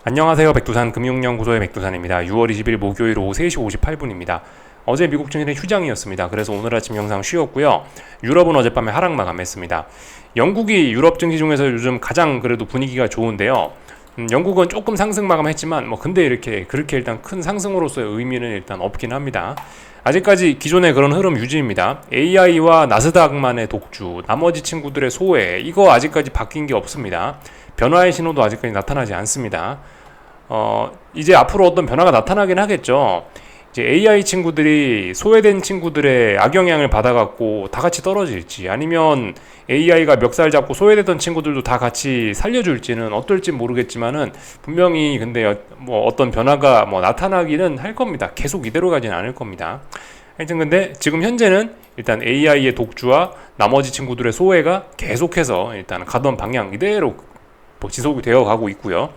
안녕하세요. 백두산 금융연구소의 백두산입니다. 6월 20일 목요일 오후 3시 58분입니다. 어제 미국 증시는 휴장이었습니다. 그래서 오늘 아침 영상 쉬었고요. 유럽은 어젯밤에 하락 마감했습니다. 영국이 유럽 증시 중에서 요즘 가장 그래도 분위기가 좋은데요. 영국은 조금 상승 마감했지만 근데 그렇게 일단 큰 상승으로서의 의미는 일단 없긴 합니다. 아직까지 기존의 그런 흐름 유지입니다. AI와 나스닥만의 독주, 나머지 친구들의 소외, 이거 아직까지 바뀐 게 없습니다. 변화의 신호도 아직까지 나타나지 않습니다. 이제 앞으로 어떤 변화가 나타나긴 하겠죠. 이제 AI 친구들이 소외된 친구들의 악영향을 받아갖고 다 같이 떨어질지, 아니면 AI가 멱살 잡고 소외됐던 친구들도 다 같이 살려줄지는 어떨지 모르겠지만은 분명히 근데 어떤 변화가 나타나기는 할 겁니다. 계속 이대로 가지는 않을 겁니다. 하여튼 근데 지금 현재는 일단 AI의 독주와 나머지 친구들의 소외가 계속해서 일단 가던 방향 이대로 지속이 되어 가고 있고요.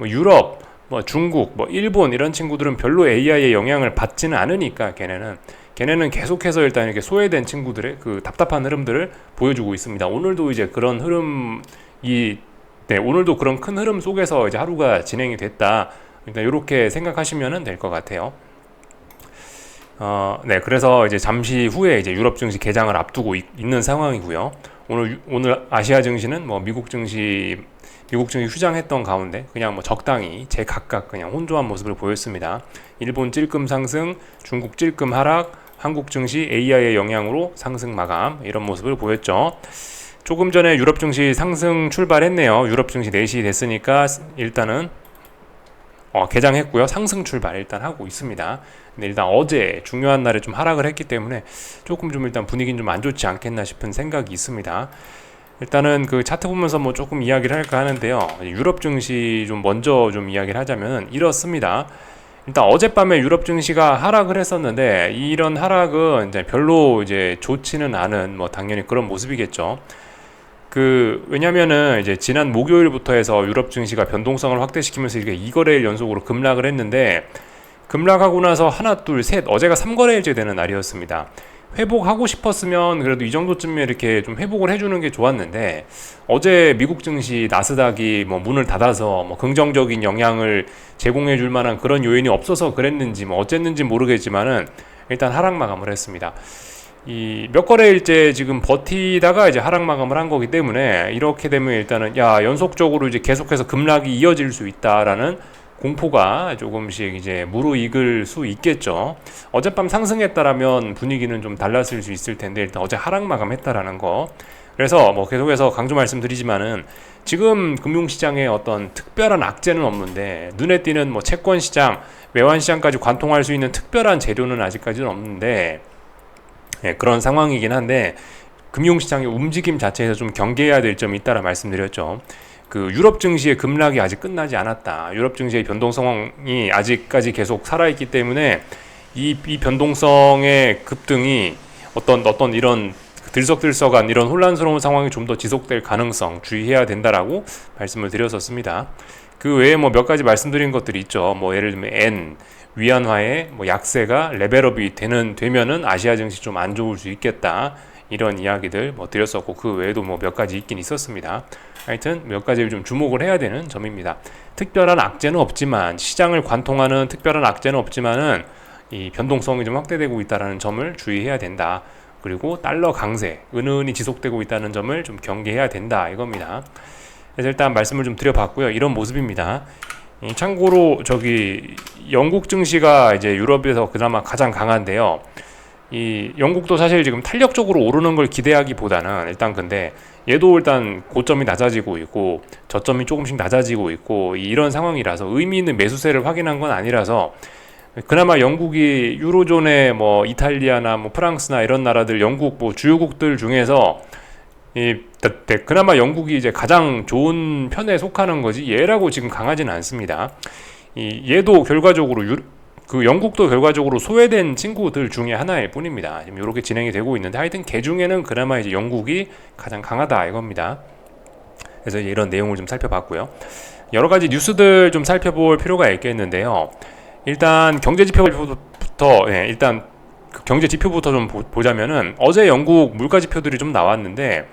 유럽, 중국, 일본 이런 친구들은 별로 AI의 영향을 받지는 않으니까 걔네는 계속해서 일단 이렇게 소외된 친구들의 그 답답한 흐름들을 보여주고 있습니다. 오늘도 이제 그런 오늘도 그런 큰 흐름 속에서 이제 하루가 진행이 됐다. 일단 이렇게 생각하시면 될 것 같아요. 그래서 이제 잠시 후에 이제 유럽 증시 개장을 앞두고 있는 상황이고요. 오늘 아시아 증시는 미국 증시 휴장했던 가운데 그냥 적당히 제각각 그냥 혼조한 모습을 보였습니다. 일본 찔끔 상승, 중국 찔끔 하락, 한국 증시 AI의 영향으로 상승 마감, 이런 모습을 보였죠. 조금 전에 유럽 증시 상승 출발했네요. 유럽 증시 4시 됐으니까 일단은 개장했고요. 상승 출발 일단 하고 있습니다. 근데 일단 어제 중요한 날에 좀 하락을 했기 때문에 조금 좀 일단 분위기는 좀 안 좋지 않겠나 싶은 생각이 있습니다. 일단은 그 차트 보면서 조금 이야기를 할까 하는데요. 유럽 증시 좀 먼저 좀 이야기를 하자면 이렇습니다. 일단 어젯밤에 유럽 증시가 하락을 했었는데 이런 하락은 이제 별로 이제 좋지는 않은 당연히 그런 모습이겠죠. 왜냐면은 이제 지난 목요일부터 해서 유럽 증시가 변동성을 확대시키면서 이게 2거래일 연속으로 급락을 했는데, 급락하고 나서 하나 둘 셋, 어제가 3거래일째 되는 날이었습니다. 회복하고 싶었으면 그래도 이 정도쯤에 이렇게 좀 회복을 해주는 게 좋았는데, 어제 미국 증시 나스닥이 문을 닫아서 긍정적인 영향을 제공해 줄 만한 그런 요인이 없어서 그랬는지 어쨌는지 모르겠지만은 일단 하락 마감을 했습니다. 이 몇 거래일째 지금 버티다가 이제 하락 마감을 한 거기 때문에, 이렇게 되면 일단은 연속적으로 이제 계속해서 급락이 이어질 수 있다라는 공포가 조금씩 이제 무르익을 수 있겠죠. 어젯밤 상승했다라면 분위기는 좀 달랐을 수 있을 텐데, 일단 어제 하락 마감했다라는 거. 그래서 계속해서 강조 말씀드리지만은 지금 금융시장에 어떤 특별한 악재는 없는데, 눈에 띄는 채권시장, 외환시장까지 관통할 수 있는 특별한 재료는 아직까지는 없는데, 그런 상황이긴 한데, 금융시장의 움직임 자체에서 좀 경계해야 될 점이 있다라 말씀드렸죠. 유럽 증시의 급락이 아직 끝나지 않았다. 유럽 증시의 변동성이 아직까지 계속 살아있기 때문에 이 변동성의 급등이 어떤 이런 들썩들썩한 이런 혼란스러운 상황이 좀 더 지속될 가능성 주의해야 된다라고 말씀을 드렸었습니다. 그 외에 몇 가지 말씀드린 것들이 있죠. 예를 들면 엔, 위안화의 약세가 레벨업이 되면은 아시아 증시 좀 안 좋을 수 있겠다. 이런 이야기들 드렸었고, 그 외에도 몇 가지 있긴 있었습니다. 하여튼 몇 가지를 좀 주목을 해야 되는 점입니다. 특별한 악재는 없지만, 시장을 관통하는 특별한 악재는 없지만은 이 변동성이 좀 확대되고 있다는 점을 주의해야 된다. 그리고 달러 강세, 은은히 지속되고 있다는 점을 좀 경계해야 된다, 이겁니다. 그래서 일단 말씀을 좀 드려봤고요. 이런 모습입니다. 참고로 영국 증시가 이제 유럽에서 그나마 가장 강한데요. 이 영국도 사실 지금 탄력적으로 오르는 걸 기대하기보다는 일단 근데 얘도 일단 고점이 낮아지고 있고 저점이 조금씩 낮아지고 있고 이런 상황이라서 의미 있는 매수세를 확인한 건 아니라서, 그나마 영국이 유로존의 이탈리아나 프랑스나 이런 나라들, 영국 주요국들 중에서 그나마 영국이 이제 가장 좋은 편에 속하는 거지, 얘라고 지금 강하지는 않습니다. 얘도 결과적으로 영국도 결과적으로 소외된 친구들 중에 하나일 뿐입니다. 지금 이렇게 진행이 되고 있는데, 하여튼 걔 중에는 그나마 이제 영국이 가장 강하다, 이겁니다. 그래서 이제 이런 내용을 좀 살펴봤고요. 여러 가지 뉴스들 좀 살펴볼 필요가 있겠는데요. 일단 경제 지표부터 경제 지표부터 좀 보자면은, 어제 영국 물가 지표들이 좀 나왔는데,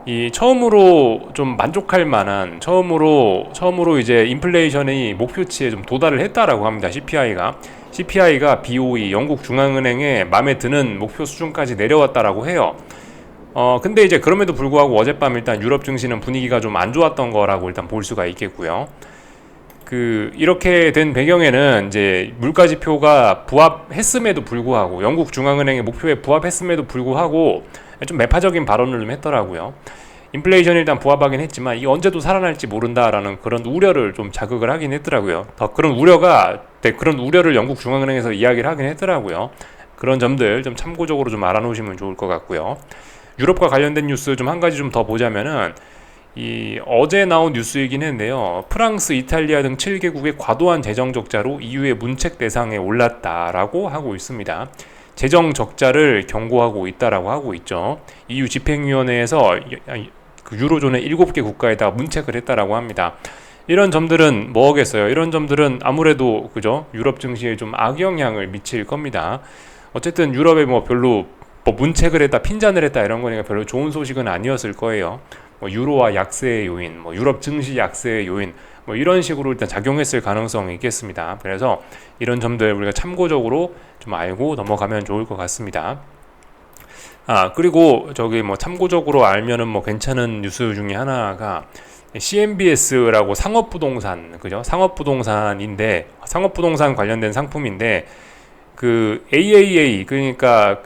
이 처음으로 좀 만족할 만한 처음으로 이제 인플레이션이 목표치에 좀 도달을 했다라고 합니다. CPI가 BOE 영국 중앙은행의 마음에 드는 목표 수준까지 내려왔다라고 해요. 근데 이제 그럼에도 불구하고 어젯밤 일단 유럽 증시는 분위기가 좀 안 좋았던 거라고 일단 볼 수가 있겠고요. 이렇게 된 배경에는 이제 물가 지표가 부합했음에도 불구하고 영국 중앙은행의 목표에 부합했음에도 불구하고 좀 매파적인 발언을 좀 했더라고요. 인플레이션이 일단 부합하긴 했지만 이게 언제도 살아날지 모른다라는 그런 우려를 좀 자극을 하긴 했더라고요. 그런 우려를 영국 중앙은행에서 이야기를 하긴 했더라고요. 그런 점들 좀 참고적으로 좀 알아놓으시면 좋을 것 같고요. 유럽과 관련된 뉴스 좀 한 가지 좀 더 보자면은 어제 나온 뉴스이긴 했는데요. 프랑스, 이탈리아 등 7개국의 과도한 재정 적자로 EU의 문책 대상에 올랐다라고 하고 있습니다. 재정 적자를 경고하고 있다라고 하고 있죠. EU 집행위원회에서 유로존의 7개 국가에다 문책을 했다라고 합니다. 이런 점들은 뭐겠어요? 이런 점들은 아무래도 그죠? 유럽 증시에 좀 악영향을 미칠 겁니다. 어쨌든 유럽에 별로 문책을 했다, 핀잔을 했다 이런 거니까 별로 좋은 소식은 아니었을 거예요. 유로화 약세의 요인, 유럽 증시 약세의 요인, 이런 식으로 일단 작용했을 가능성이 있겠습니다. 그래서 이런 점들 우리가 참고적으로 좀 알고 넘어가면 좋을 것 같습니다. 그리고 참고적으로 알면은 괜찮은 뉴스 중에 하나가 CMBS라고 상업부동산, 그죠? 상업부동산 관련된 상품인데 AAA, 그러니까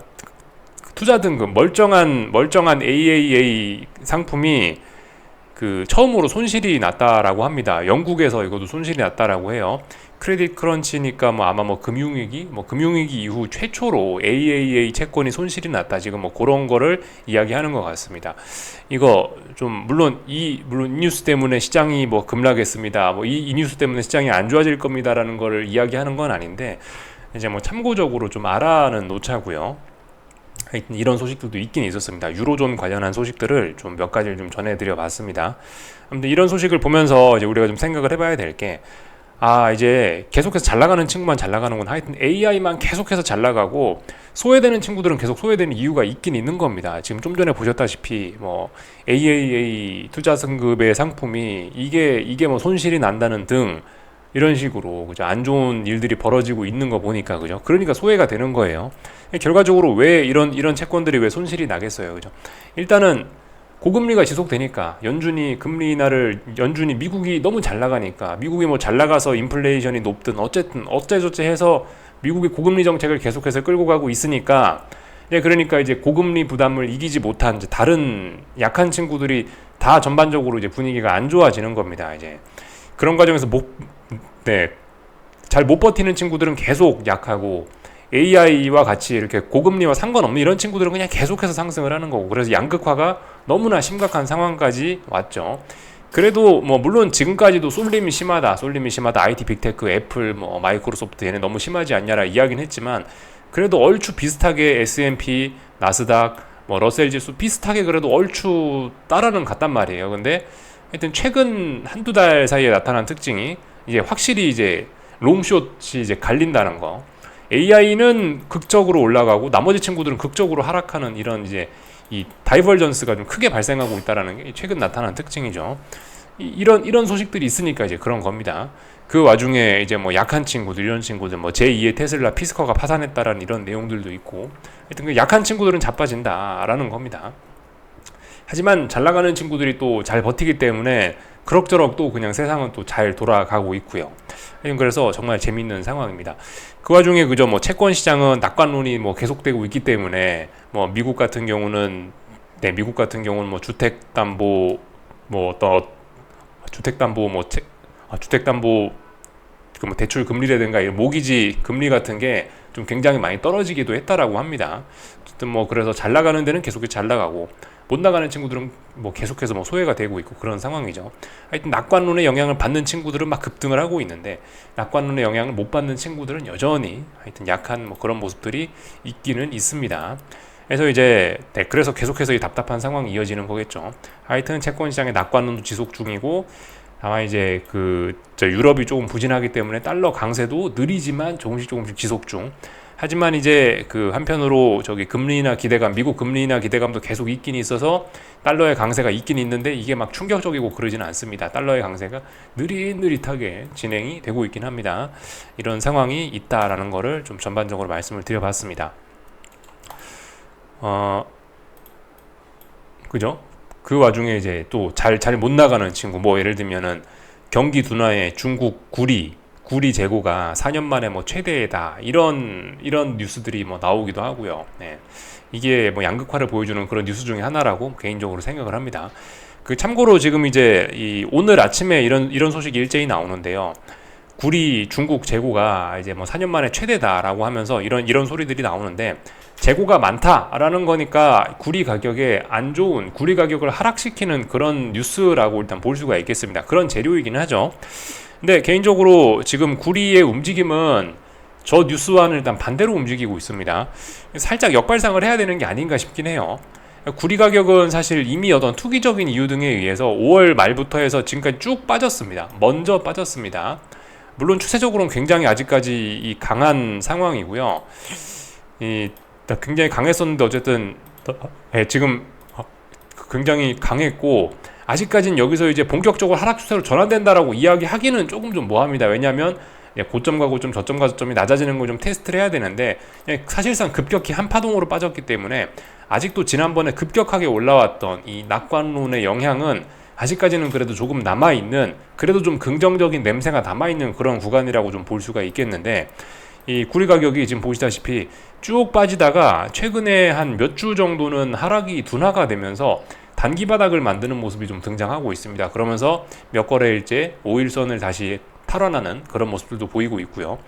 투자 등급 멀쩡한 AAA 상품이 처음으로 손실이 났다라고 합니다. 영국에서 이것도 손실이 났다라고 해요. 크레딧 크런치니까 아마 금융위기 이후 최초로 AAA 채권이 손실이 났다. 지금 그런 거를 이야기하는 것 같습니다. 이거 좀 물론 이 뉴스 때문에 시장이 급락했습니다. 이 뉴스 때문에 시장이 안 좋아질 겁니다라는 거를 이야기하는 건 아닌데 이제 참고적으로 좀 놓자고요. 하여튼 이런 소식들도 있긴 있었습니다. 유로존 관련한 소식들을 좀 몇 가지를 좀 전해드려 봤습니다. 아무튼 이런 소식을 보면서 이제 우리가 좀 생각을 해봐야 될 게, 이제 계속해서 잘 나가는 친구만 잘 나가는구나. 하여튼 AI만 계속해서 잘 나가고 소외되는 친구들은 계속 소외되는 이유가 있긴 있는 겁니다. 지금 좀 전에 보셨다시피 AAA 투자 승급의 상품이 이게 손실이 난다는 등 이런 식으로 그죠? 안 좋은 일들이 벌어지고 있는 거 보니까 그죠? 그러니까 소외가 되는 거예요. 결과적으로 왜 이런 채권들이 왜 손실이 나겠어요, 그죠? 일단은 고금리가 지속되니까 연준이 미국이 너무 잘 나가니까 미국이 잘 나가서 인플레이션이 높든 어쨌든 어째저째 해서 미국이 고금리 정책을 계속해서 끌고 가고 있으니까 그러니까 이제 고금리 부담을 이기지 못한 이제 다른 약한 친구들이 다 전반적으로 이제 분위기가 안 좋아지는 겁니다. 이제 그런 과정에서 잘 못 버티는 친구들은 계속 약하고 AI와 같이 이렇게 고금리와 상관없는 이런 친구들은 그냥 계속해서 상승을 하는 거고, 그래서 양극화가 너무나 심각한 상황까지 왔죠. 그래도 물론 지금까지도 쏠림이 심하다 IT 빅테크 애플 마이크로소프트 얘네 너무 심하지 않냐라 이야기는 했지만 그래도 얼추 비슷하게 S&P 나스닥 러셀 지수 비슷하게 그래도 얼추 따라는 갔단 말이에요. 근데 하여튼 최근 한두 달 사이에 나타난 특징이 이제 확실히 이제 롱숏이 이제 갈린다는 거. AI는 극적으로 올라가고 나머지 친구들은 극적으로 하락하는 이런 이제 이 다이버전스가 좀 크게 발생하고 있다라는 게 최근 나타난 특징이죠. 이런 소식들이 있으니까 이제 그런 겁니다. 그 와중에 이제 약한 친구들, 이런 친구들 제2의 테슬라 피스커가 파산했다라는 이런 내용들도 있고, 하여튼 약한 친구들은 자빠진다라는 겁니다. 하지만 잘 나가는 친구들이 또 잘 버티기 때문에 그럭저럭 또 그냥 세상은 또 잘 돌아가고 있고요. 그래서 정말 재밌는 상황입니다. 그 와중에 채권 시장은 낙관론이 계속되고 있기 때문에 미국 같은 경우는 주택담보 대출 금리라든가 이 모기지 금리 같은 게 좀 굉장히 많이 떨어지기도 했다라고 합니다. 어쨌든 그래서 잘 나가는 데는 계속해서 잘 나가고 못 나가는 친구들은 계속해서 소외가 되고 있고 그런 상황이죠. 하여튼 낙관론의 영향을 받는 친구들은 막 급등을 하고 있는데 낙관론의 영향을 못 받는 친구들은 여전히 하여튼 약한 그런 모습들이 있기는 있습니다. 그래서 계속해서 이 답답한 상황이 이어지는 거겠죠. 하여튼 채권 시장의 낙관론도 지속 중이고, 다만 이제 유럽이 조금 부진하기 때문에 달러 강세도 느리지만 조금씩 지속 중. 하지만 이제 그 한편으로 저기 금리나 기대감, 미국 금리나 기대감도 계속 있긴 있어서 달러의 강세가 있긴 있는데 이게 막 충격적이고 그러지는 않습니다. 달러의 강세가 느릿느릿하게 진행이 되고 있긴 합니다. 이런 상황이 있다라는 거를 좀 전반적으로 말씀을 드려봤습니다. 그죠? 그 와중에 이제 또 잘 못 나가는 친구, 뭐 예를 들면은 경기 둔화에 중국 구리 재고가 4년 만에 뭐 최대다, 이런 뉴스들이 뭐 나오기도 하고요. 네. 이게 뭐 양극화를 보여주는 그런 뉴스 중에 하나라고 개인적으로 생각을 합니다. 그 참고로 지금 이제 오늘 아침에 이런 소식이 일제히 나오는데요. 중국 재고가 이제 뭐 4년 만에 최대다라고 하면서 이런 소리들이 나오는데, 재고가 많다라는 거니까 구리 가격에 안 좋은, 구리 가격을 하락시키는 그런 뉴스라고 일단 볼 수가 있겠습니다. 그런 재료이긴 하죠. 근데 개인적으로 지금 구리의 움직임은 저 뉴스와는 일단 반대로 움직이고 있습니다. 살짝 역발상을 해야 되는 게 아닌가 싶긴 해요. 구리 가격은 사실 이미 어떤 투기적인 이유 등에 의해서 5월 말부터 해서 지금까지 쭉 빠졌습니다. 먼저 빠졌습니다. 물론 추세적으로는 굉장히 아직까지 강한 상황이고요. 굉장히 강했었는데 어쨌든 지금 굉장히 강했고, 아직까지는 여기서 이제 본격적으로 하락 추세로 전환된다라고 이야기하기는 조금 좀 뭐합니다. 왜냐하면 고점과 고점, 저점과 저점이 낮아지는 걸 좀 테스트를 해야 되는데, 사실상 급격히 한 파동으로 빠졌기 때문에 아직도 지난번에 급격하게 올라왔던 이 낙관론의 영향은 아직까지는 그래도 조금 남아있는, 그래도 좀 긍정적인 냄새가 남아있는 그런 구간이라고 좀 볼 수가 있겠는데, 이 구리 가격이 지금 보시다시피 쭉 빠지다가 최근에 한 몇 주 정도는 하락이 둔화가 되면서 단기 바닥을 만드는 모습이 좀 등장하고 있습니다. 그러면서 몇 거래일째 5일선을 다시 탈환하는 그런 모습들도 보이고 있고요.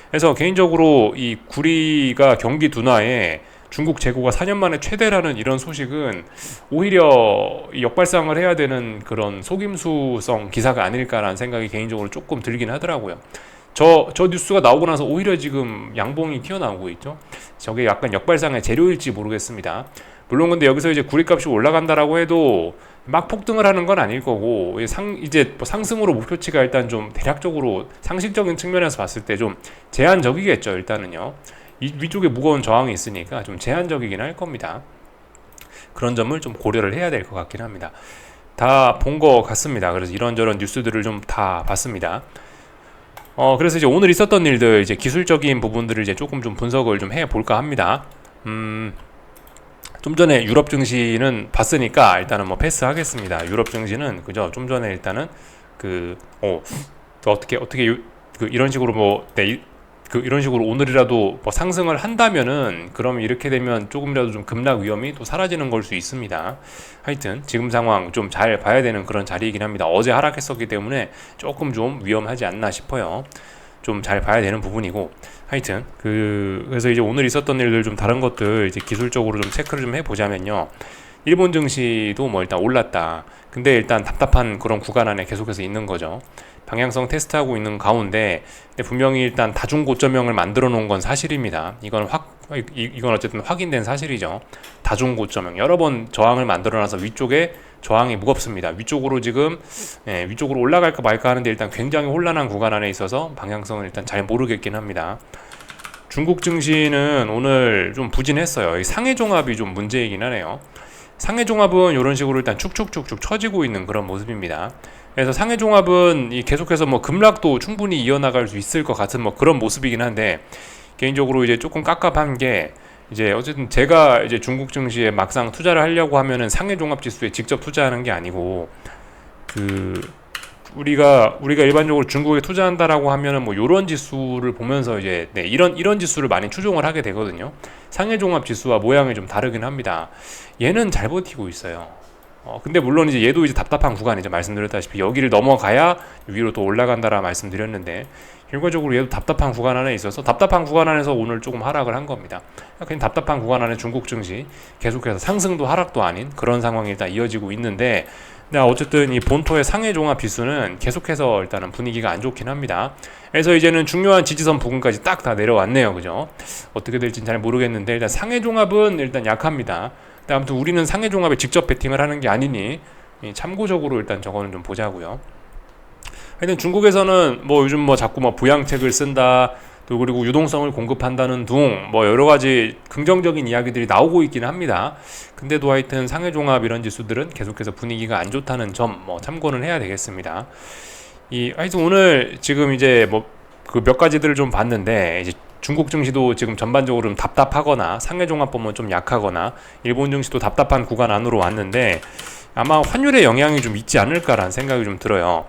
그래서 개인적으로 이 구리가 경기 둔화에 중국 재고가 4년 만에 최대라는 이런 소식은 오히려 역발상을 해야 되는 그런 속임수성 기사가 아닐까라는 생각이 개인적으로 조금 들긴 하더라고요. 저 뉴스가 나오고 나서 오히려 지금 양봉이 튀어나오고 있죠. 저게 약간 역발상의 재료일지 모르겠습니다. 물론 근데 여기서 이제 구리값이 올라간다라고 해도 막 폭등을 하는 건 아닐 거고, 이제 상승으로 목표치가 일단 좀 대략적으로 상식적인 측면에서 봤을 때 좀 제한적이겠죠. 일단은요. 위쪽에 무거운 저항이 있으니까 좀 제한적이긴 할 겁니다. 그런 점을 좀 고려를 해야 될 것 같긴 합니다. 다 본 것 같습니다. 그래서 이런저런 뉴스들을 좀 다 봤습니다. 그래서 이제 오늘 있었던 일들, 이제 기술적인 부분들을 이제 조금 좀 분석을 좀 해볼까 합니다. 좀 전에 유럽 증시는 봤으니까 일단은 뭐 패스하겠습니다. 유럽 증시는 그죠? 좀 전에 일단은 어떻게 이런 식으로 이런 식으로 오늘이라도 뭐 상승을 한다면은, 그럼 이렇게 되면 조금이라도 좀 급락 위험이 또 사라지는 걸 수 있습니다. 하여튼 지금 상황 좀 잘 봐야 되는 그런 자리이긴 합니다. 어제 하락했었기 때문에 조금 좀 위험하지 않나 싶어요. 좀 잘 봐야 되는 부분이고, 하여튼 그래서 이제 오늘 있었던 일들 좀 다른 것들 이제 기술적으로 좀 체크를 좀 해보자면요. 일본 증시도 뭐 일단 올랐다. 근데 일단 답답한 그런 구간 안에 계속해서 있는 거죠. 방향성 테스트하고 있는 가운데 분명히 일단 다중 고점형을 만들어 놓은 건 사실입니다. 이건 어쨌든 확인된 사실이죠. 다중 고점형 여러 번 저항을 만들어 놔서 위쪽에 저항이 무겁습니다. 위쪽으로 지금 위쪽으로 올라갈까 말까 하는데 일단 굉장히 혼란한 구간 안에 있어서 방향성을 일단 잘 모르겠긴 합니다. 중국 증시는 오늘 좀 부진했어요. 상해 종합이 좀 문제이긴 하네요. 상해 종합은 이런 식으로 일단 축축축축 처지고 있는 그런 모습입니다. 그래서 상해 종합은 계속해서 뭐 급락도 충분히 이어나갈 수 있을 것 같은 뭐 그런 모습이긴 한데, 개인적으로 이제 조금 깝깝한 게, 이제 어쨌든 제가 이제 중국 증시에 막상 투자를 하려고 하면은 상해 종합 지수에 직접 투자하는 게 아니고, 우리가 일반적으로 중국에 투자한다라고 하면은 뭐 요런 지수를 보면서 이제 이런 지수를 많이 추종을 하게 되거든요. 상해 종합 지수와 모양이 좀 다르긴 합니다. 얘는 잘 버티고 있어요. 근데 물론 이제 얘도 이제 답답한 구간이죠. 말씀드렸다시피 여기를 넘어가야 위로 또 올라간다라 말씀드렸는데, 결과적으로 얘도 답답한 구간 안에 있어서 답답한 구간 안에서 오늘 조금 하락을 한 겁니다. 그냥 답답한 구간 안에 중국 증시 계속해서 상승도 하락도 아닌 그런 상황이 일단 이어지고 있는데, 어쨌든 이 본토의 상해 종합 지수는 계속해서 일단은 분위기가 안 좋긴 합니다. 그래서 이제는 중요한 지지선 부근까지 딱 다 내려왔네요. 그죠? 어떻게 될지는 잘 모르겠는데 일단 상해 종합은 일단 약합니다. 아무튼 우리는 상해 종합에 직접 베팅을 하는 게 아니니 참고적으로 일단 저거는 좀 보자고요. 하여튼 중국에서는 뭐 요즘 뭐 자꾸 뭐 부양책을 쓴다, 또 그리고 유동성을 공급한다는 둥 뭐 여러 가지 긍정적인 이야기들이 나오고 있기는 합니다. 근데도 하여튼 상해종합 이런 지수들은 계속해서 분위기가 안 좋다는 점 뭐 참고는 해야 되겠습니다. 하여튼 오늘 지금 이제 뭐 그 몇 가지들을 좀 봤는데, 이제 중국 증시도 지금 전반적으로 좀 답답하거나 상해종합 보면 좀 약하거나 일본 증시도 답답한 구간 안으로 왔는데, 아마 환율의 영향이 좀 있지 않을까라는 생각이 좀 들어요.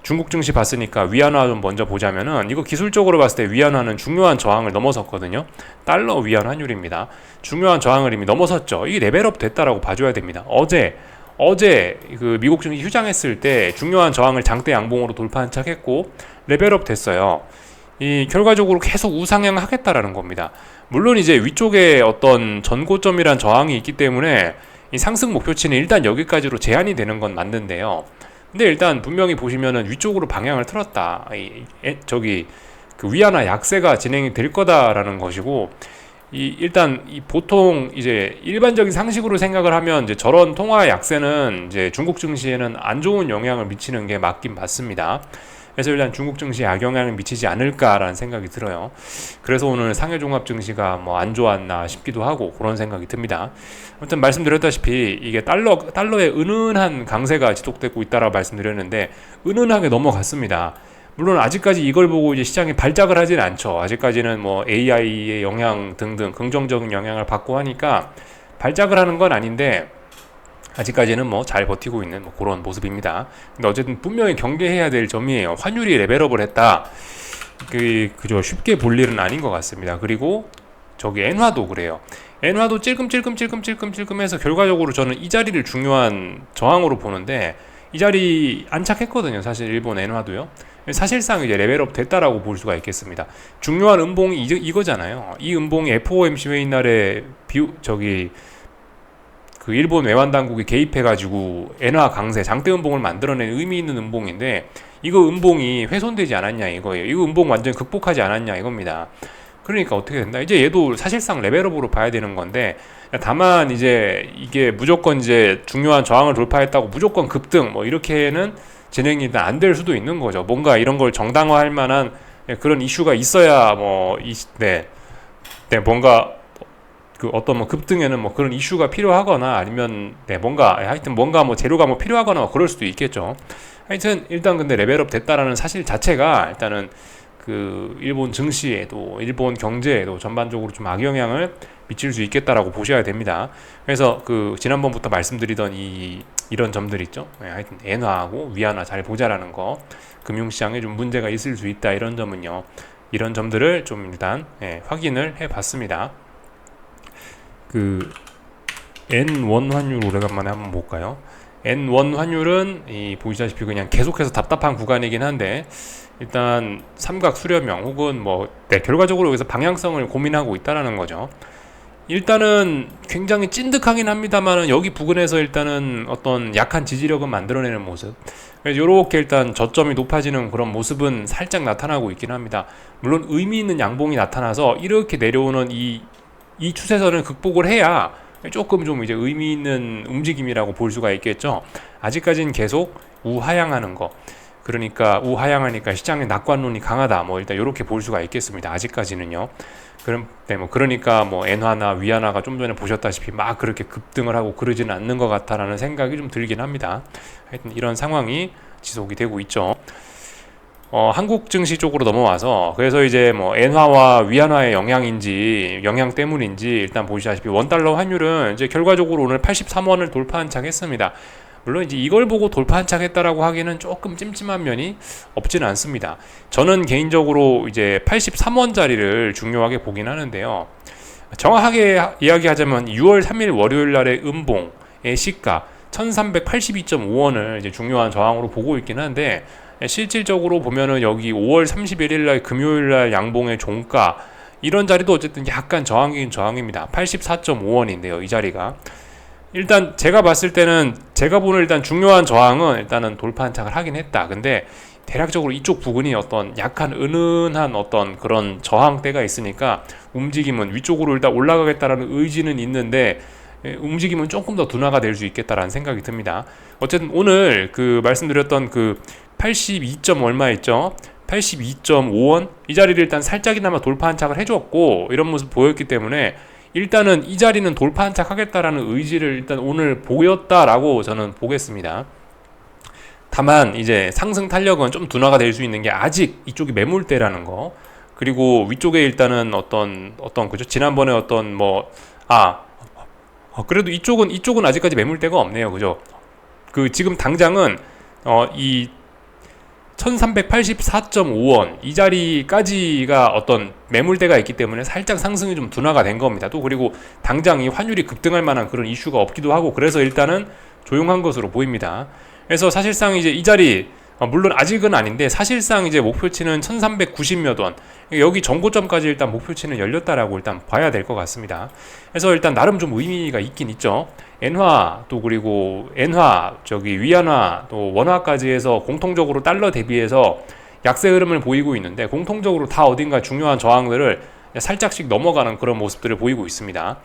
중국 증시 봤으니까 위안화 좀 먼저 보자면은, 이거 기술적으로 봤을 때 위안화는 중요한 저항을 넘어섰거든요. 달러 위안 환율입니다. 중요한 저항을 이미 넘어섰죠. 이게 레벨업 됐다라고 봐줘야 됩니다. 어제 그 미국 증시 휴장했을 때 중요한 저항을 장대 양봉으로 돌파한 척했고 레벨업 됐어요. 결과적으로 계속 우상향 하겠다라는 겁니다. 물론 이제 위쪽에 어떤 전고점이란 저항이 있기 때문에 이 상승 목표치는 일단 여기까지로 제한이 되는 건 맞는데요. 근데 일단 분명히 보시면은 위쪽으로 방향을 틀었다. 그 위안화 약세가 진행이 될 거다라는 것이고, 일단 보통 이제 일반적인 상식으로 생각을 하면 이제 저런 통화 약세는 이제 중국 증시에는 안 좋은 영향을 미치는 게 맞긴 맞습니다. 그래서 일단 중국 증시에 악영향을 미치지 않을까라는 생각이 들어요. 그래서 오늘 상해종합 증시가 뭐 안 좋았나 싶기도 하고 그런 생각이 듭니다. 아무튼 말씀드렸다시피 이게 달러의 은은한 강세가 지속되고 있다라고 말씀드렸는데 은은하게 넘어갔습니다. 물론 아직까지 이걸 보고 이제 시장이 발작을 하진 않죠. 아직까지는 뭐 AI의 영향 등등 긍정적인 영향을 받고 하니까 발작을 하는 건 아닌데, 아직까지는 뭐 잘 버티고 있는 뭐 그런 모습입니다. 근데 어쨌든 분명히 경계해야 될 점이에요. 환율이 레벨업을 했다. 그저 쉽게 볼 일은 아닌 것 같습니다. 그리고 저기 엔화도 그래요. 엔화도 찔끔찔끔해서 결과적으로 저는 이 자리를 중요한 저항으로 보는데, 이 자리 안착했거든요. 사실 일본 엔화도요. 사실상 이제 레벨업 됐다라고 볼 수가 있겠습니다. 중요한 음봉이 이거잖아요. 이 음봉이 FOMC 회의 날에 그 일본 외환 당국이 개입해가지고 엔화 강세, 장대 음봉을 만들어낸 의미 있는 음봉인데, 이거 음봉이 훼손되지 않았냐 이거예요. 이거 음봉 완전 극복하지 않았냐 이겁니다. 그러니까 어떻게 된다? 이제 얘도 사실상 레벨업으로 봐야 되는 건데, 다만 이제 이게 무조건 이제 중요한 저항을 돌파했다고 무조건 급등 뭐 이렇게는 진행이 안 될 수도 있는 거죠. 뭔가 이런 걸 정당화할 만한 그런 이슈가 있어야 뭔가 그 어떤 뭐 급등에는 뭐 그런 이슈가 필요하거나 아니면 하여튼 뭔가 뭐 재료가 뭐 필요하거나 뭐 그럴 수도 있겠죠. 하여튼 일단 근데 레벨업 됐다라는 사실 자체가 일단은 그 일본 증시에도 일본 경제에도 전반적으로 좀 악영향을 미칠 수 있겠다라고 보셔야 됩니다. 그래서 그 지난번부터 말씀드리던 이런 점들 있죠. 하여튼 엔화하고 위안화 잘 보자라는 거, 금융시장에 좀 문제가 있을 수 있다 이런 점은요. 이런 점들을 좀 일단 확인을 해봤습니다. 그 N1 환율 오래간만에 한번 볼까요? N1 환율은 보시다시피 그냥 계속해서 답답한 구간이긴 한데, 일단 삼각 수렴형 혹은 결과적으로 여기서 방향성을 고민하고 있다라는 거죠. 일단은 굉장히 찐득하긴 합니다만 여기 부근에서 일단은 어떤 약한 지지력은 만들어내는 모습, 그래서 이렇게 일단 저점이 높아지는 그런 모습은 살짝 나타나고 있긴 합니다. 물론 의미 있는 양봉이 나타나서 이렇게 내려오는 이 추세선을 극복을 해야 조금 좀 이제 의미 있는 움직임이라고 볼 수가 있겠죠. 아직까지는 계속 우하향하는 거, 그러니까 우하향하니까 시장의 낙관론이 강하다, 뭐 일단 이렇게 볼 수가 있겠습니다. 아직까지는요. 그러니까 엔화나 위안화가 좀 전에 보셨다시피 막 그렇게 급등을 하고 그러지는 않는 것 같다라는 생각이 좀 들긴 합니다. 하여튼 이런 상황이 지속이 되고 있죠. 한국 증시 쪽으로 넘어와서, 그래서 이제 엔화와 위안화의 영향 때문인지 일단 보시다시피 원달러 환율은 이제 결과적으로 오늘 83원을 돌파한 착 했습니다. 물론 이제 이걸 보고 돌파한 착 했다라고 하기는 조금 찜찜한 면이 없지는 않습니다. 저는 개인적으로 이제 83원짜리를 중요하게 보긴 하는데요. 정확하게 이야기하자면 6월 3일 월요일 날의 음봉의 시가 1382.5원을 이제 중요한 저항으로 보고 있긴 한데, 실질적으로 보면은 여기 5월 31일 날 금요일 날 양봉의 종가 이런 자리도 어쨌든 약간 저항이긴 저항입니다. 84.5원인데요. 이 자리가 일단 제가 봤을 때는, 제가 보는 일단 중요한 저항은 일단은 돌파 한착을 하긴 했다. 근데 대략적으로 이쪽 부근이 어떤 약간 은은한 어떤 그런 저항대가 있으니까 움직임은 위쪽으로 일단 올라가겠다라는 의지는 있는데, 움직임은 조금 더 둔화가 될 수 있겠다라는 생각이 듭니다. 어쨌든 오늘 그 말씀드렸던 그 82. 얼마 있죠? 82.5원 이 자리를 일단 살짝이나마 돌파 한착을 해줬고 이런 모습 보였기 때문에 일단은 이 자리는 돌파 한착 하겠다라는 의지를 일단 오늘 보였다라고 저는 보겠습니다. 다만 이제 상승 탄력은 좀 둔화가 될 수 있는 게 아직 이쪽이 매물대라는 거, 그리고 위쪽에 일단은 어떤 그죠, 지난번에 어떤 그래도 이쪽은 아직까지 매물대가 없네요, 그죠. 그 지금 당장은 이 1384.5원 이 자리까지가 어떤 매물대가 있기 때문에 살짝 상승이 좀 둔화가 된 겁니다. 또 그리고 당장 이 환율이 급등할 만한 그런 이슈가 없기도 하고, 그래서 일단은 조용한 것으로 보입니다. 그래서 사실상 이제 이 자리 물론 아직은 아닌데 사실상 이제 목표치는 1390몇 원, 여기 전고점까지 일단 목표치는 열렸다라고 일단 봐야 될 것 같습니다. 그래서 일단 나름 좀 의미가 있긴 있죠. 엔화 또 그리고 엔화 저기 위안화 또 원화까지 해서 공통적으로 달러 대비해서 약세 흐름을 보이고 있는데, 공통적으로 다 어딘가 중요한 저항들을 살짝씩 넘어가는 그런 모습들을 보이고 있습니다.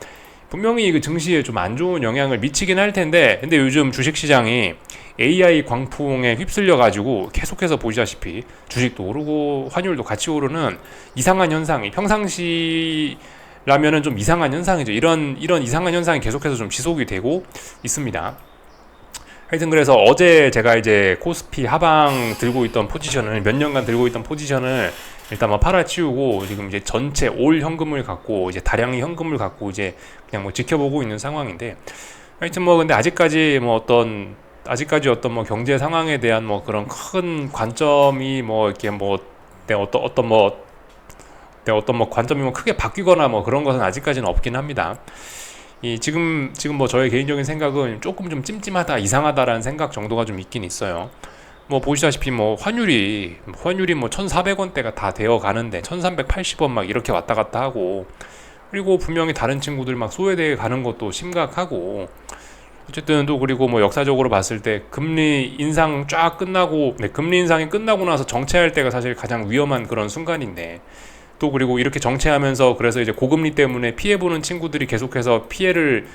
분명히 그 증시에 좀 안 좋은 영향을 미치긴 할 텐데, 근데 요즘 주식시장이 AI 광풍에 휩쓸려 가지고 계속해서 보시다시피 주식도 오르고 환율도 같이 오르는 이상한 현상이, 평상시라면은 좀 이상한 현상이죠. 이런 이상한 현상이 계속해서 좀 지속이 되고 있습니다. 하여튼 그래서 어제 제가 이제 코스피 하방 들고 있던 포지션을, 몇 년간 들고 있던 포지션을 일단 팔아치우고 지금 이제 전체 올 현금을 갖고, 이제 다량의 현금을 갖고 이제 그냥 지켜보고 있는 상황인데, 하여튼 근데 아직까지 어떤 경제 상황에 대한 그런 큰 관점이 이렇게 어떤 관점이 크게 바뀌거나 그런 것은 아직까지는 없긴 합니다. 지금 저의 개인적인 생각은 조금 좀 찜찜하다, 이상하다라는 생각 정도가 좀 있긴 있어요. 보시다시피 환율이 1,400원대가 다 되어 가는데 1,380원 이렇게 왔다 갔다 하고, 그리고 분명히 다른 친구들 소외되어 가는 것도 심각하고, 어쨌든 또 그리고 역사적으로 봤을 때 금리 인상 쫙 끝나고, 금리 인상이 끝나고 나서 정체할 때가 사실 가장 위험한 그런 순간인데, 또 그리고 이렇게 정체하면서 그래서 이제 고금리 때문에 피해보는 친구들이 계속해서 피해를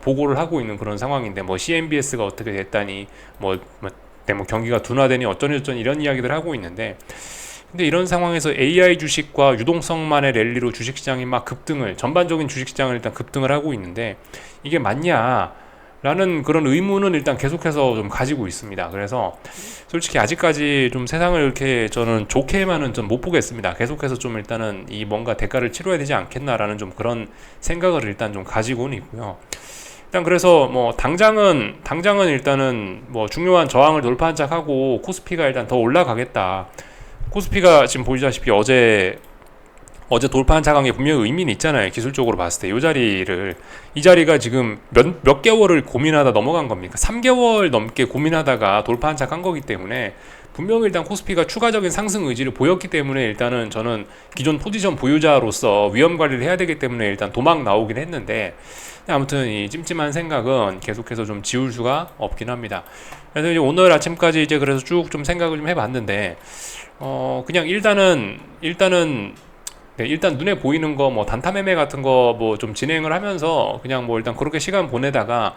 보고를 하고 있는 그런 상황인데, CMBS가 어떻게 됐다니, 경기가 둔화되니 어쩌니 이런 이야기들 하고 있는데, 근데 이런 상황에서 AI 주식과 유동성만의 랠리로 주식시장이 급등을, 전반적인 주식시장을 일단 급등을 하고 있는데, 이게 맞냐라는 그런 의문은 일단 계속해서 좀 가지고 있습니다. 그래서 솔직히 아직까지 좀 세상을 이렇게 저는 좋게만은 좀 못 보겠습니다. 계속해서 좀 일단은 이 뭔가 대가를 치러야 되지 않겠나라는 좀 그런 생각을 일단 좀 가지고는 있고요. 일단 그래서 당장은 일단은 중요한 저항을 돌파한 척하고 코스피가 일단 더 올라가겠다. 코스피가 지금 보시다시피 어제 돌파한 차강에 분명히 의미는 있잖아요. 기술적으로 봤을 때 이 자리가 지금 몇 개월을 고민하다 넘어간 겁니까? 3개월 넘게 고민하다가 돌파한 착한 거기 때문에 분명히 일단 코스피가 추가적인 상승 의지를 보였기 때문에, 일단은 저는 기존 포지션 보유자로서 위험 관리를 해야 되기 때문에 일단 도망 나오긴 했는데, 아무튼 이 찜찜한 생각은 계속해서 좀 지울 수가 없긴 합니다. 그래서 이제 오늘 아침까지 이제 그래서 쭉 좀 생각을 좀 해봤는데, 그냥 일단 눈에 보이는 거 단타 매매 같은 거 좀 진행을 하면서 그냥 일단 그렇게 시간 보내다가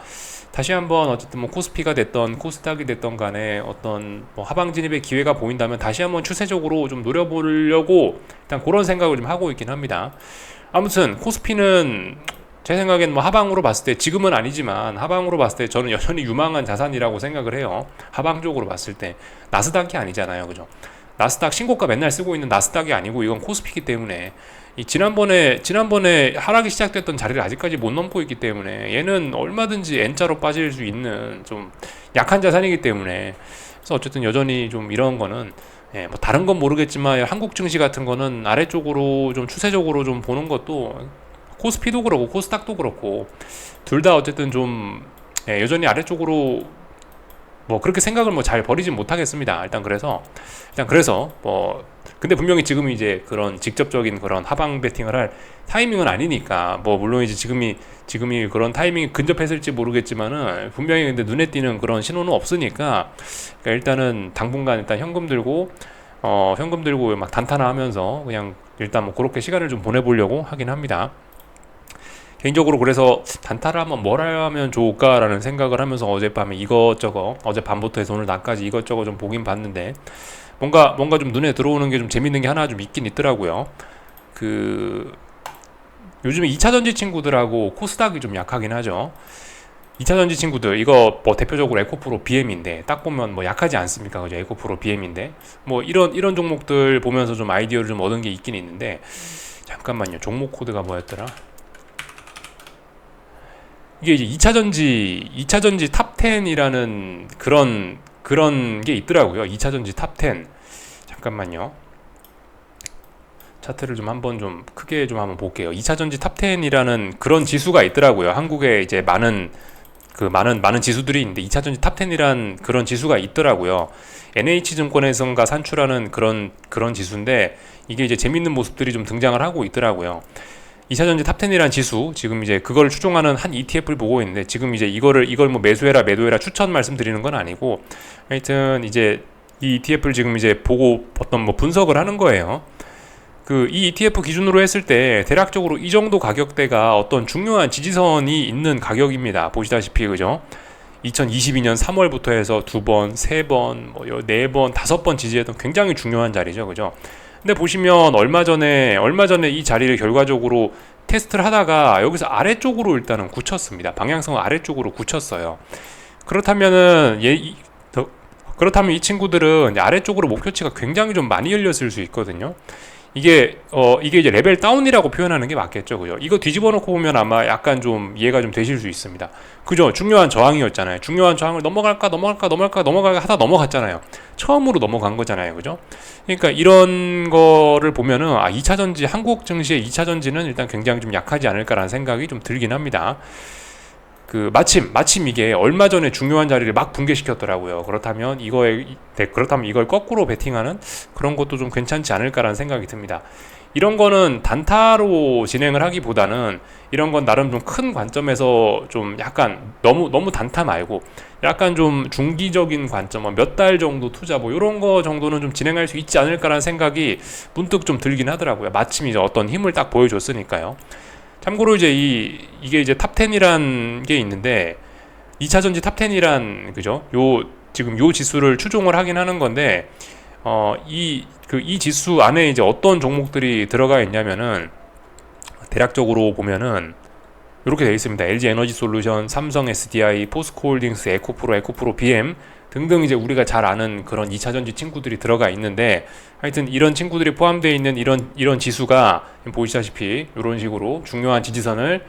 다시 한번 어쨌든 코스피가 됐던 코스닥이 됐던 간에 어떤 하방 진입의 기회가 보인다면 다시 한번 추세적으로 좀 노려보려고 일단 그런 생각을 좀 하고 있긴 합니다. 아무튼 코스피는 제 생각엔 하방으로 봤을 때, 지금은 아니지만 하방으로 봤을 때 저는 여전히 유망한 자산이라고 생각을 해요. 하방적으로 봤을 때 나스닥이 아니잖아요, 그죠? 나스닥 신고가 맨날 쓰고 있는 나스닥이 아니고 이건 코스피이기 때문에, 지난번에 하락이 시작됐던 자리를 아직까지 못 넘고 있기 때문에 얘는 얼마든지 N자로 빠질 수 있는 좀 약한 자산이기 때문에, 그래서 어쨌든 여전히 좀 이런 거는 다른 건 모르겠지만 한국 증시 같은 거는 아래쪽으로 좀 추세적으로 좀 보는 것도, 코스피도 그렇고 코스닥도 그렇고 둘 다 어쨌든 좀 여전히 아래쪽으로 그렇게 생각을 잘 버리진 못하겠습니다. 일단 그래서 근데 분명히 지금이 이제 그런 직접적인 그런 하방 베팅을 할 타이밍은 아니니까, 물론 이제 지금이 그런 타이밍이 근접했을지 모르겠지만은 분명히 근데 눈에 띄는 그런 신호는 없으니까, 그러니까 일단은 당분간 일단 현금 들고 단타나 하면서 그냥 일단 그렇게 시간을 좀 보내보려고 하긴 합니다. 개인적으로 그래서 단타를 한번 뭘 하면 좋을까라는 생각을 하면서 어젯밤에 어제 밤부터 해서 오늘 낮까지 이것저것 좀 보긴 봤는데, 뭔가 좀 눈에 들어오는 게 좀 재밌는 게 하나 좀 있긴 있더라고요. 그 요즘에 2차전지 친구들하고 코스닥이 좀 약하긴 하죠. 2차전지 친구들 이거 뭐 대표적으로 에코프로 BM인데 딱 보면 뭐 약하지 않습니까? 그죠? 에코프로 BM인데 뭐 이런 종목들 보면서 좀 아이디어를 좀 얻은 게 있긴 있는데 잠깐만요. 종목 코드가 뭐였더라? 이게 이제 2차전지 탑 10이라는 그런 게 있더라고요. 2차전지 탑 10. 잠깐만요. 차트를 좀 한번 좀 크게 좀 한번 볼게요. 2차전지 탑 10이라는 그런 지수가 있더라고요. 한국에 이제 많은 지수들이 있는데 2차전지 탑 10이란 그런 지수가 있더라고요. NH증권에선가 산출하는 그런 지수인데 이게 이제 재밌는 모습들이 좀 등장을 하고 있더라고요. 2차전지 탑 10이란 지수 지금 이제 그걸 추종하는 한 ETF를 보고 있는데 이제 이걸 뭐 매수해라 매도해라 추천 말씀드리는 건 아니고 하여튼 이제 이 ETF를 지금 이제 보고 어떤 뭐 분석을 하는 거예요. 이 ETF 기준으로 했을 때 대략적으로 이 정도 가격대가 어떤 중요한 지지선이 있는 가격입니다. 보시다시피 그죠? 2022년 3월부터 해서 2번, 3번, 뭐 4번, 5번 지지했던 굉장히 중요한 자리죠. 그죠? 근데 보시면 얼마 전에 이 자리를 결과적으로 테스트를 하다가 여기서 아래쪽으로 일단은 굳혔습니다. 방향성을 아래쪽으로 굳혔어요. 그렇다면은 그렇다면 이 친구들은 아래쪽으로 목표치가 굉장히 좀 많이 열렸을 수 있거든요. 이게 이제 레벨 다운이라고 표현하는 게 맞겠죠, 그죠? 이거 뒤집어 놓고 보면 아마 약간 좀 이해가 좀 되실 수 있습니다. 그죠? 중요한 저항이었잖아요. 중요한 저항을 넘어갈까 하다 넘어갔잖아요. 처음으로 넘어간 거잖아요, 그죠? 그러니까 이런 거를 보면은 2차전지 한국 증시의 2차전지는 일단 굉장히 좀 약하지 않을까라는 생각이 좀 들긴 합니다. 마침 이게 얼마 전에 중요한 자리를 막 붕괴시켰더라고요. 그렇다면 이걸 거꾸로 베팅하는 그런 것도 좀 괜찮지 않을까라는 생각이 듭니다. 이런 거는 단타로 진행을 하기보다는 이런 건 나름 좀 큰 관점에서 좀 약간 너무 단타 말고 약간 좀 중기적인 관점, 몇 달 정도 투자 뭐 이런 거 정도는 좀 진행할 수 있지 않을까라는 생각이 문득 좀 들긴 하더라고요. 마침 이제 어떤 힘을 딱 보여줬으니까요. 참고로 이제 이게 이제 탑 10이란 게 있는데 2차전지 탑 10이란 그죠? 지금 요 지수를 추종을 하긴 하는 건데 이 지수 안에 이제 어떤 종목들이 들어가 있냐면은 대략적으로 보면은 이렇게 되어 있습니다. LG 에너지 솔루션, 삼성 SDI, 포스코홀딩스, 에코프로 BM 등등 이제 우리가 잘 아는 그런 2차전지 친구들이 들어가 있는데 하여튼 이런 친구들이 포함되어 있는 이런 지수가 보시다시피 이런 식으로 중요한 지지선을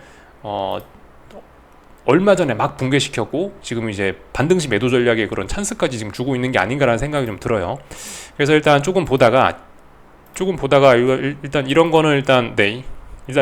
얼마 전에 막 붕괴시켰고 지금 이제 반등시 매도 전략의 그런 찬스까지 지금 주고 있는 게 아닌가라는 생각이 좀 들어요. 그래서 일단 조금 보다가 일단 이런 거는 일단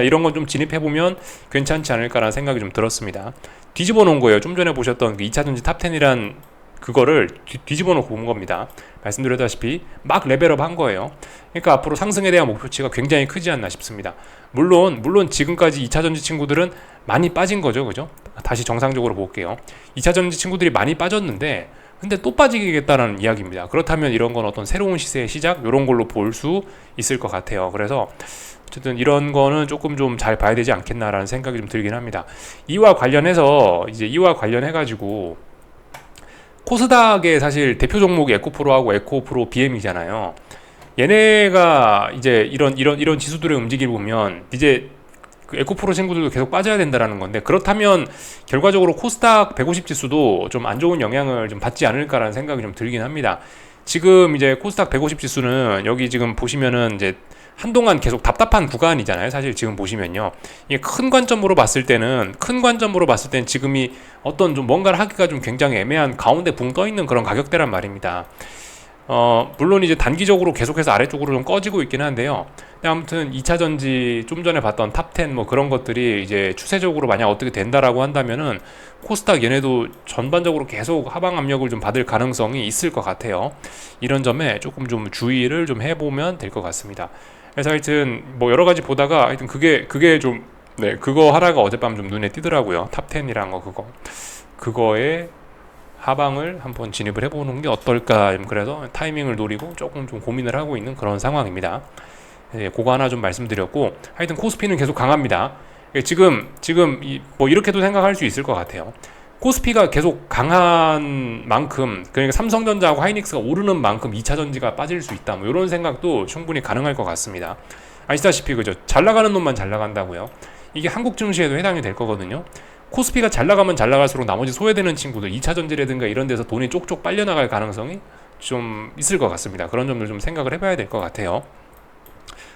이런 건 좀 진입해보면 괜찮지 않을까라는 생각이 좀 들었습니다. 뒤집어 놓은 거예요. 좀 전에 보셨던 2차전지 탑 10이란 그거를 뒤집어 놓고 본 겁니다. 말씀드렸다시피 막 레벨업 한 거예요. 그러니까 앞으로 상승에 대한 목표치가 굉장히 크지 않나 싶습니다. 물론 지금까지 2차전지 친구들은 많이 빠진 거죠. 그죠? 다시 정상적으로 볼게요. 2차전지 친구들이 많이 빠졌는데 근데 또 빠지겠다라는 이야기입니다. 그렇다면 이런 건 어떤 새로운 시세의 시작 이런 걸로 볼 수 있을 것 같아요. 그래서 어쨌든 이런 거는 조금 좀 잘 봐야 되지 않겠나라는 생각이 좀 들긴 합니다. 이와 관련해가지고 코스닥의 사실 대표 종목이 에코프로하고 에코프로 BM이잖아요. 얘네가 이제 이런 지수들의 움직임을 보면 이제 에코프로 친구들도 계속 빠져야 된다라는 건데 그렇다면 결과적으로 코스닥 150 지수도 좀 안 좋은 영향을 좀 받지 않을까라는 생각이 좀 들긴 합니다. 지금 이제 코스닥 150 지수는 여기 지금 보시면은 이제 한동안 계속 답답한 구간이잖아요. 사실 지금 보시면요. 이게 큰 관점으로 봤을 때는 지금이 어떤 좀 뭔가를 하기가 좀 굉장히 애매한 가운데 붕 떠 있는 그런 가격대란 말입니다. 물론 이제 단기적으로 계속해서 아래쪽으로 좀 꺼지고 있긴 한데요. 근데 아무튼 2차전지 좀 전에 봤던 탑10 뭐 그런 것들이 이제 추세적으로 만약 어떻게 된다라고 한다면은 코스닥 얘네도 전반적으로 계속 하방 압력을 좀 받을 가능성이 있을 것 같아요. 이런 점에 조금 좀 주의를 좀 해보면 될 것 같습니다. 그래서 하여튼 뭐 여러 가지 보다가 하여튼 그게 좀 그거 하나가 어젯밤 좀 눈에 띄더라고요. 탑10이란 거 그거에 하방을 한번 진입을 해보는 게 어떨까. 그래서 타이밍을 노리고 조금 좀 고민을 하고 있는 그런 상황입니다. 그거 하나 좀 말씀드렸고 하여튼 코스피는 계속 강합니다. 지금 뭐 이렇게도 생각할 수 있을 것 같아요. 코스피가 계속 강한 만큼, 그러니까 삼성전자하고 하이닉스가 오르는 만큼 2차 전지가 빠질 수 있다. 뭐 이런 생각도 충분히 가능할 것 같습니다. 아시다시피 그죠? 잘 나가는 놈만 잘 나간다고요. 이게 한국 증시에도 해당이 될 거거든요. 코스피가 잘 나가면 잘 나갈수록 나머지 소외되는 친구들 2차 전지라든가 이런 데서 돈이 쪽쪽 빨려 나갈 가능성이 좀 있을 것 같습니다. 그런 점들 좀 생각을 해봐야 될 것 같아요.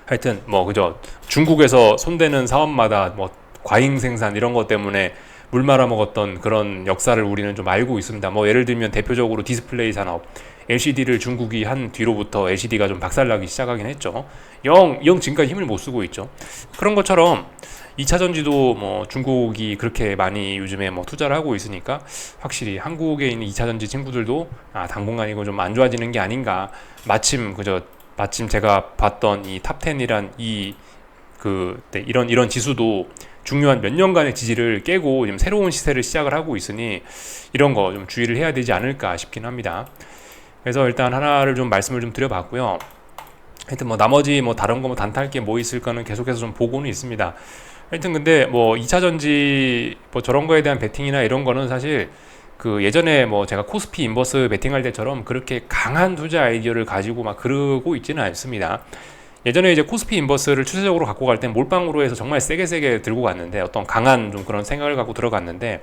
하여튼 뭐 그죠? 중국에서 손대는 사업마다 뭐 과잉 생산 이런 것 때문에 물 말아 먹었던 그런 역사를 우리는 좀 알고 있습니다. 뭐 예를 들면 대표적으로 디스플레이 산업, LCD를 중국이 한 뒤로부터 LCD가 좀 박살나기 시작하긴 했죠. 영 지금까지 힘을 못 쓰고 있죠. 그런 것처럼 2차 전지도 뭐 중국이 그렇게 많이 요즘에 뭐 투자를 하고 있으니까 확실히 한국에 있는 2차 전지 친구들도 당분간 이거 좀 안 좋아지는 게 아닌가. 마침 제가 봤던 이 탑10이란 이런 지수도 중요한 몇 년간의 지지를 깨고 지금 새로운 시세를 시작을 하고 있으니 이런 거 좀 주의를 해야 되지 않을까 싶긴 합니다. 그래서 일단 하나를 좀 말씀을 좀 드려봤고요. 하여튼 뭐 나머지 뭐 다른 거 뭐 단타할 게 뭐 있을까는 계속해서 좀 보고는 있습니다. 하여튼 근데 뭐 2차 전지 뭐 저런 거에 대한 베팅이나 이런 거는 사실 그 예전에 뭐 제가 코스피 인버스 베팅할 때처럼 그렇게 강한 투자 아이디어를 가지고 막 그러고 있지는 않습니다. 예전에 이제 코스피 인버스를 추세적으로 갖고 갈 땐 몰빵으로 해서 정말 세게 들고 갔는데 어떤 강한 좀 그런 생각을 갖고 들어갔는데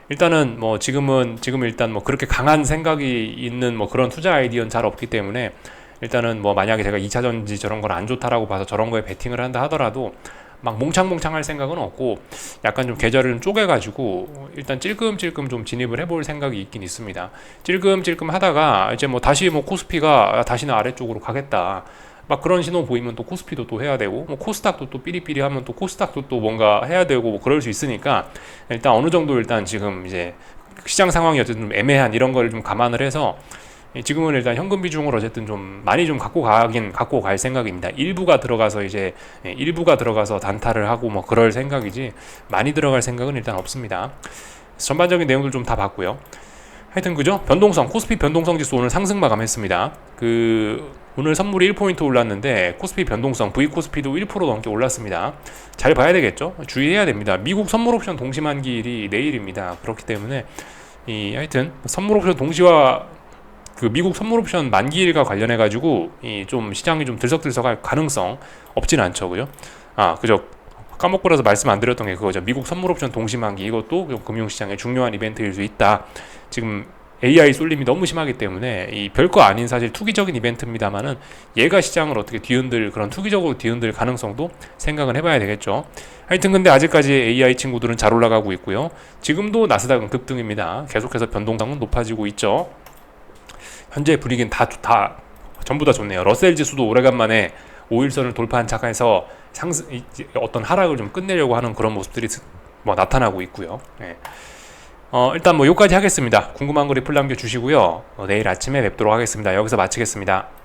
일단은 뭐 지금 일단 뭐 그렇게 강한 생각이 있는 뭐 그런 투자 아이디어는 잘 없기 때문에 일단은 뭐 만약에 제가 2차 전지 저런 걸 안 좋다라고 봐서 저런 거에 베팅을 한다 하더라도 막 몽창몽창 할 생각은 없고 약간 좀 계절을 쪼개가지고 일단 찔끔찔끔 좀 진입을 해볼 생각이 있긴 있습니다. 찔끔찔끔 하다가 이제 뭐 다시 뭐 코스피가 다시는 아래쪽으로 가겠다. 막 그런 신호 보이면 또 코스피도 또 해야 되고 뭐 코스닥도 또 삐리삐리 하면 또 코스닥도 또 뭔가 해야 되고 뭐 그럴 수 있으니까 일단 어느 정도 일단 지금 이제 시장 상황이 어쨌든 좀 애매한 이런 걸 좀 감안을 해서 지금은 일단 현금 비중을 어쨌든 좀 많이 좀 갖고 갈 생각입니다. 일부가 들어가서 단타를 하고 뭐 그럴 생각이지 많이 들어갈 생각은 일단 없습니다. 전반적인 내용들 좀 다 봤고요. 하여튼 그죠? 변동성, 코스피 변동성 지수 오늘 상승 마감했습니다. 오늘 선물이 1포인트 올랐는데 코스피 변동성, V코스피도 1% 넘게 올랐습니다. 잘 봐야 되겠죠? 주의해야 됩니다. 미국 선물 옵션 동시 만기일이 내일입니다. 그렇기 때문에 하여튼 선물 옵션 동시와 미국 선물 옵션 만기일과 관련해 가지고 좀 시장이 좀 들썩들썩할 가능성 없진 않죠, 그죠? 그죠? 까먹고 나서 말씀 안 드렸던 게 그거죠. 미국 선물 옵션 동시 만기 이것도 금융시장의 중요한 이벤트일 수 있다. 지금 AI 쏠림이 너무 심하기 때문에 별거 아닌 사실 투기적인 이벤트입니다만은 얘가 시장을 어떻게 그런 투기적으로 뒤흔들 가능성도 생각은 해봐야 되겠죠. 하여튼 근데 아직까지 AI 친구들은 잘 올라가고 있고요. 지금도 나스닥은 급등입니다. 계속해서 변동성은 높아지고 있죠. 현재 분위기는 전부 다 좋네요. 러셀 지수도 오래간만에 5일선을 돌파한 차가에서 어떤 하락을 좀 끝내려고 하는 그런 모습들이 뭐 나타나고 있고요. 네. 일단 뭐 여기까지 하겠습니다. 궁금한 거 리플 남겨주시고요. 내일 아침에 뵙도록 하겠습니다. 여기서 마치겠습니다.